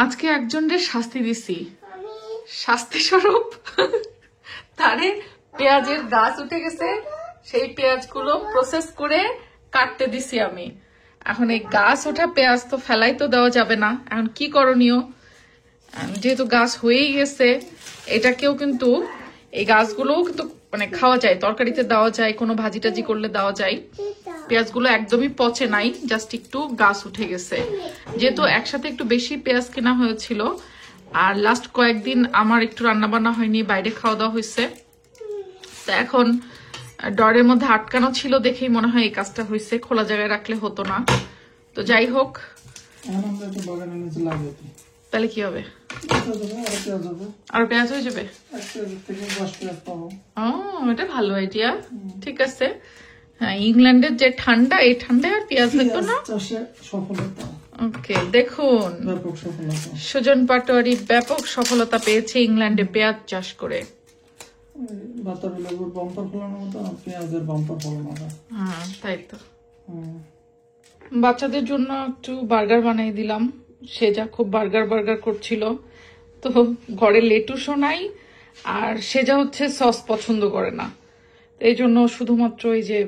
আজকে একজনের শাস্তি দিছি, শাস্তি স্বরূপ তারে পেঁয়াজের গাছ উঠে গেছে, সেই পেঁয়াজগুলো প্রসেস করে কাটতে দিছি আমি। এখন এই গাছ ওঠা পেঁয়াজ তো ফেলাই তো দেওয়া যাবে না, এখন কি করণীয়? যেহেতু গাছ হয়েই গেছে, এটাকেও কিন্তু এই গাছগুলোও কিন্তু মানে খাওয়া যায়, তরকারিতে দেওয়া যায়, কোনো ভাজি টাজি করলে দেওয়া যায়। পেঁয়াজগুলো একদমই পচে নাই, জাস্ট একটু গাছ উঠে গেছে। যেহেতু একসাথে একটু বেশি পেঁয়াজ কেনা হয়েছিল, আর লাস্ট কয়েকদিন আমার একটু রান্না বান্না হয়নি, বাইরে খাওয়া দাওয়া হয়েছে, তো এখন ডরের মধ্যে আটকানো ছিল দেখেই মনে হয় এই কাজটা হয়েছে, খোলা জায়গায় রাখলে হতো না। তো যাই হোক, তাহলে কি হবে? আর পেঁয়াজ হয়ে যাবে? ও, এটা ভালো আইডিয়া। ঠিক আছে। হ্যাঁ, ইংল্যান্ডের যে ঠান্ডা, এই ঠান্ডায় আর পেঁয়াজ হতো না। ওকে, দেখুন সুজন পাটোয়ারি ব্যাপক সফলতা পেয়েছে ইংল্যান্ডে পেঁয়াজ চাষ করে। হ্যাঁ, তাই তো। বাচ্চাদের জন্য একটু বার্গার বানিয়ে দিলাম, সে যা খুব বার্গার করছিল। তো ঘরে লেটুসও নাই, আর সে যা হচ্ছে সস পছন্দ করে না, এই জন্য শুধুমাত্র এই যে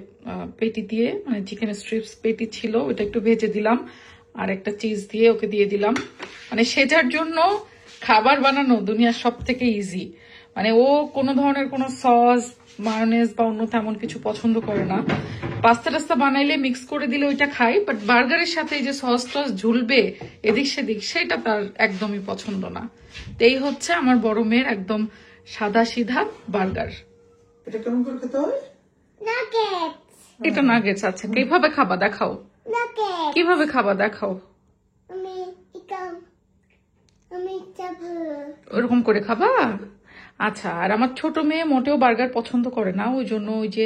পেটি দিয়ে, মানে চিকেন স্ট্রিপস পেটি ছিল, ওটা একটু ভেজে দিলাম, আর একটা চিজ দিয়ে ওকে দিয়ে দিলাম। মানে সেটার জন্য খাবার বানানো দুনিয়ার সব থেকে ইজি। মানে ও কোনো ধরনের কোনো সস, মায়োনেজ বা অন্য তেমন কিছু পছন্দ করে না। পাস্তা টাস্তা বানাইলে মিক্স করে দিলে ওইটা খাই, বাট বার্গারের সাথে এই যে সস টস ঝুলবে এদিক সেদিক, সেটা তার একদমই পছন্দ না। এই হচ্ছে আমার বড় মেয়ের একদম সাদা সিধা বার্গার। এটা কেমন করে খেতে হয়? এটা নাগেটস। আচ্ছা, কিভাবে খাবা দেখাও, কিভাবে খাবা দেখাও। ওরকম করে খাবা? আচ্ছা। আর আমার ছোট মেয়ে মোটেও বার্গার পছন্দ করে না, ওই জন্য ওই যে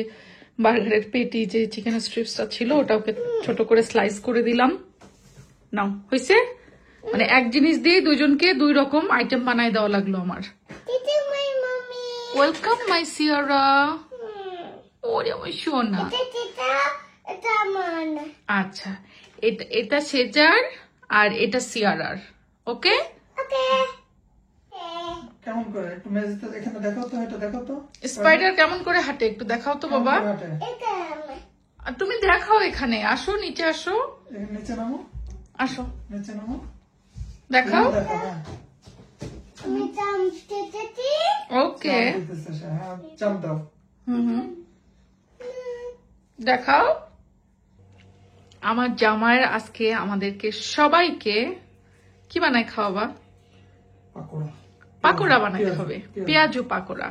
বার্গারের পেটি যে চিকেন স্ট্রিপসটা ছিল ওটা ওকে ছোট করে স্লাইস করে দিলাম। নাও, হয়েছে? মানে এক জিনিস দিয়ে দুজনকে দুই রকম আইটেম বানাই দেওয়া লাগলো আমার। Welcome my Siara. ওরে আমার সোনা। আচ্ছা, এটা সেজার আর এটা সিয়ারার। ওকে, কেমন করে একটু মেজেতে এখানে দেখাও তো, এটা দেখাও তো। স্পাইডার কেমন করে হাঁটে একটু দেখাও তো বাবা। আর তুমি দেখাও, এখানে আসো, নিচে আসো, নিচে নামো, আসো নিচে নামো, দেখাও। ওকে, জাম্প দাও। দেখাও। আমার জামাইয়ের আজকে আমাদেরকে সবাইকে কি বানায় খাওয়াবা? পাকোড়া বানাই খাবে, পেঁয়াজু পাকোড়া।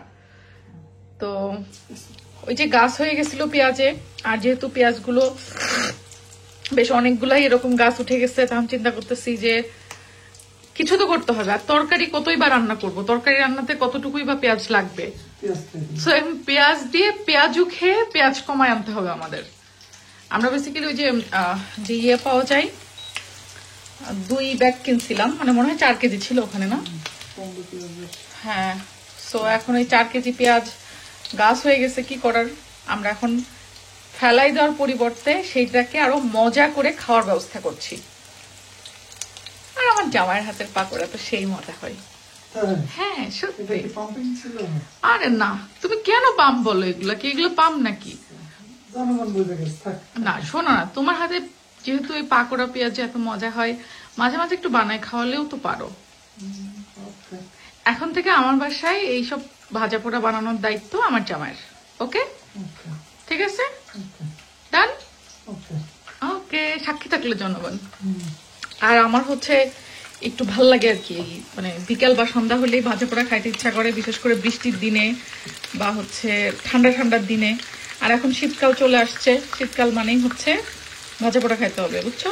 তো ওই যে গাছ হয়ে গেছিল পেঁয়াজে, আর যেহেতু পেঁয়াজগুলো বেশ অনেকগুলাই এরকম গাছ উঠে গেছে, তখন চিন্তা করতেছি যে কিছু তো করতে হবে। আর তরকারি কতই বা রান্না করবো, তরকারি রান্নাতে কতটুকুই বা পেঁয়াজ লাগবে। পেঁয়াজ দিয়ে পেঁয়াজু খেয়ে পেঁয়াজ কমায় আনতে হবে আমাদের। আমরা বেসিক্যালি ওই যে ইয়ে পাওয়া যায়, 2 ব্যাগ কিনছিলাম, মানে মনে হয় 4 কেজি ছিল ওখানে, না? হ্যাঁ। সো এখন ওই 4 কেজি পেঁয়াজ গাছ হয়ে গেছে, কি করার। আমরা এখন ফেলাই দেওয়ার পরিবর্তে সেইটাকে আরো মজা করে খাওয়ার ব্যবস্থা করছি। আর আমার জামাইয়ের হাতের পাকোড়া তো সেই মজা হয়। হ্যাঁ, সত্যি। আরে না, তুমি কেন পাম বলো? এগুলা কি, এগুলো পাম নাকি? না, শোনো না, তোমার হাতে যেহেতু এই পাকোড়া পেঁয়াজ এত মজা হয়, মাঝে মাঝে একটু বানায় খাওয়ালেও তো পারো। এখন থেকে আমার বাসায় এইসব ভাজা পোড়া বানানোর দায়িত্ব আমার জামাইয়ের। ওকে, ঠিক আছে, ডান। ওকে, সাক্ষী থাকলে জনগণ। আর আমার হচ্ছে একটু ভাল লাগে আর কি, মানে বিকাল বা সন্ধ্যা হলেই ভাজা পোড়া খাইতে ইচ্ছা করে, বিশেষ করে বৃষ্টির দিনে বা হচ্ছে ঠান্ডার দিনে। আর এখন শীতকাল চলে আসছে, শীতকাল মানেই হচ্ছে ভাজা পোড়া খাইতে হবে, বুঝছো?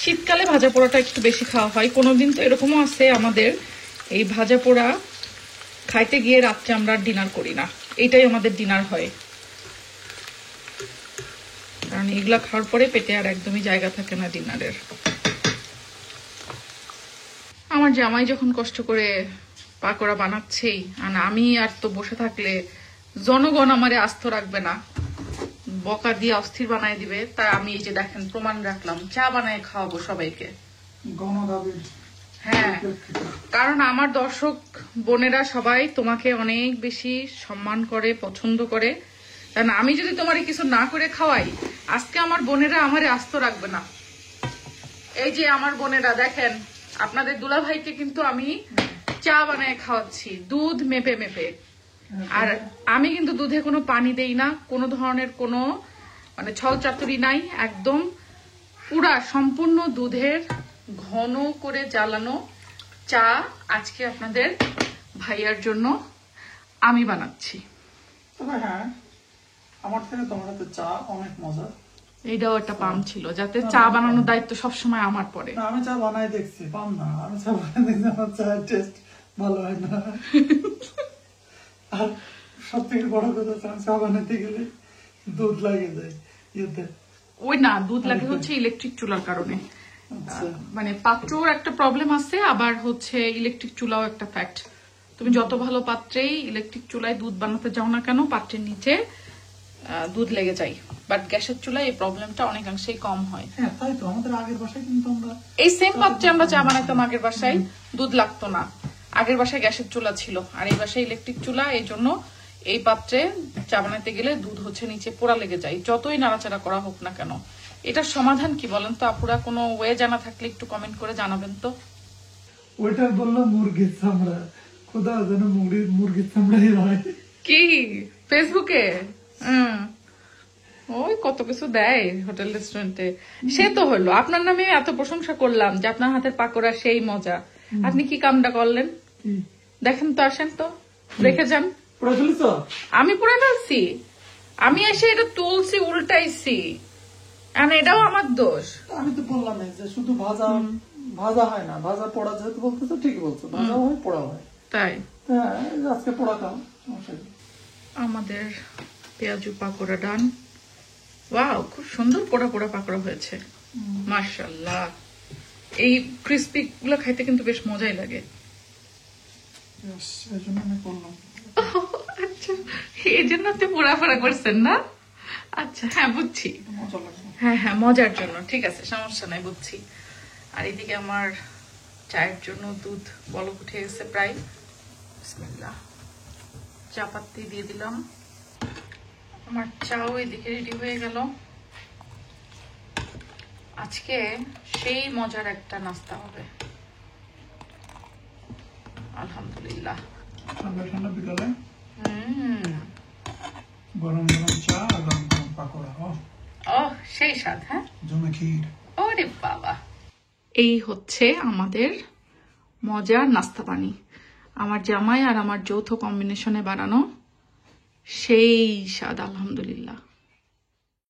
শীতকালে ভাজা পোড়াটা একটু বেশি খাওয়া হয়। কোনোদিন তো এরকমও আছে আমাদের এই ভাজা পোড়া খাইতে গিয়ে রাত্রে আমরা ডিনার করি না, এইটাই আমাদের ডিনার হয়। কারণ এগুলা খাওয়ার পরে পেটে আর একদমই জায়গা থাকে না ডিনারের। আমার জামাই যখন কষ্ট করে পাকোড়া বানাচ্ছেই, আর আমি আর তো বসে থাকলে জনগণ আমারে আস্ত রাখবে না, বকা দিয়ে অস্থির বানায় দিবে, তাই আমি এই যে দেখেন প্রমাণ রাখলাম, চা বানায় খাওয়াবো সবাইকে। গণদাবির হ্যাঁ, কারণ আমার দর্শক বোনেরা সবাই তোমাকে অনেক বেশি সম্মান করে, পছন্দ করে। কারণ আমি যদি তোমার কিছু না করে খাওয়াই, আজকে আমার বোনেরা আমারে আস্ত রাখবে না। এই যে আমার বোনেরা দেখেন, আপনাদের দুলাভাইকে কিন্তু আমি চা বানায় খাওয়াচ্ছি, দুধ মেপে মেপে। আর আমি কিন্তু দুধে কোনো পানি দেই না, কোনো ধরনের কোনো মানে ছল চাতুরি নাই, একদম পুরা সম্পূর্ণ দুধের ঘন করে জ্বালানো চা আজকে আপনাদের ভাইয়ার জন্য আমি বানাচ্ছি। তবে হ্যাঁ, আমার থেকে তোমার হাতে চা অনেক মজা। এইটাও একটা পাম ছিল, যাতে চা বানানোর দায়িত্ব সবসময় আমার পরে। না, আমি চা বানাই দেখছি, পাম না, আমি চা বানাই দেখছি, আমার চায়ের টেস্ট ভালো হয় না। আর সব থেকে বড় কথা, চা বানাতে গেলে দুধ লাগে যায় ইয়েতে। ওই না, দুধ লাগে হচ্ছে ইলেকট্রিক চুলার কারণে। আচ্ছা, মানে পাত্রর একটা প্রবলেম আছে, আবার হচ্ছে ইলেকট্রিক চুলাও একটা ফ্যাক্ট। তুমি যত ভালো পাত্রেই ইলেকট্রিক চুলায় দুধ বানাতে যাও না কেন, পাত্রের নিচে দুধ লেগে যায়। বাট গ্যাসের চুলায় এই প্রবলেমটা অনেকাংশেই কম হয়। হ্যাঁ তাই তো, আমাদের আগের বাসায় কিন্তু আমরা এই সেম পাত্রে আমরা চা বানাতাম আগের বাসায়, দুধ লাগতো না। আগের বাসায় গ্যাসের চুলা ছিল, আর এই বাসায় ইলেকট্রিক চুলা, এই জন্য এই পাত্রে চা বানাতে গেলে দুধ হচ্ছে নিচে পোড়া লেগে যায়, যতই নাড়াচাড়া করা হোক না কেন। এটার সমাধান কি বলেন তো আপুরা? কোনো ওয়ে জানা থাকলে একটু কমেন্ট করে জানাবেন তো। ওইটা বললো মুরগির চামড়া, খোদা যেন মুরগির চামড়াই হয়। কি ফেসবুকে ওই কত কিছু দেয় হোটেল রেস্টুরেন্টে, সে তো হলো। আপনার নামে এত প্রশংসা করলাম যে আপনার হাতের পাকোড়া সেই মজা, আপনি কি কামটা করলেন দেখেন তো, আসেন তো দেখে যান। পুরো ফেলেছ? আমি পুরো ফেলছি, আমি এসে এটা তুলছি, উল্টাইছি, আর এটাও আমার দোষ। আমি তো বললাম যে শুধু ভাজা ভাজা হয় না, ভাজা পোড়া যেহেতু বলতেছো ঠিকই বলছো, ভাজা হয় পোড়া হয়। তাই হ্যাঁ, আজকে পোড়া খাও, সমস্যা নেই। আমাদের পেঁয়াজু পাকোড়া ডান। ওয়াও, খুব সুন্দর পোড়া পোড়া পাকোড়া হয়েছে, মাশাআল্লাহ। এই ক্রিস্পি গুলো খাইতে কিন্তু বেশ মজাই লাগে। এই জন্য আমি করলাম। আচ্ছা, এই জন্য আপনি পোড়া পোড়া করছেন না? আচ্ছা, হ্যাঁ বুঝছি। মজা লাগবে। হ্যাঁ হ্যাঁ, মজার জন্য, ঠিক আছে, সমস্যা নাই, বুঝছি। আর এদিকে আমার চায়ের জন্য দুধ বলক উঠে গেছে প্রায়। বিসমিল্লাহ, চা পাতি দিয়ে দিলাম। আমার চাও এদিকে রেডি হয়ে গেল। আজকে সেই মজার একটা নাস্তা হবে আলহামদুলিল্লাহ। ঠান্ডা ঠান্ডা বিকালে হুম, গরম গরম চা আর গরম গরম পাকোড়া, ওহ সেই স্বাদ। হ্যাঁ, জমে ক্ষীর। ওরে বাবা, এই হচ্ছে আমাদের মজার নাস্তা পানি। আমার জামাই আর আমার যৌথ কম্বিনেশনে বানানো সেই স্বাদ আলহামদুলিল্লাহ।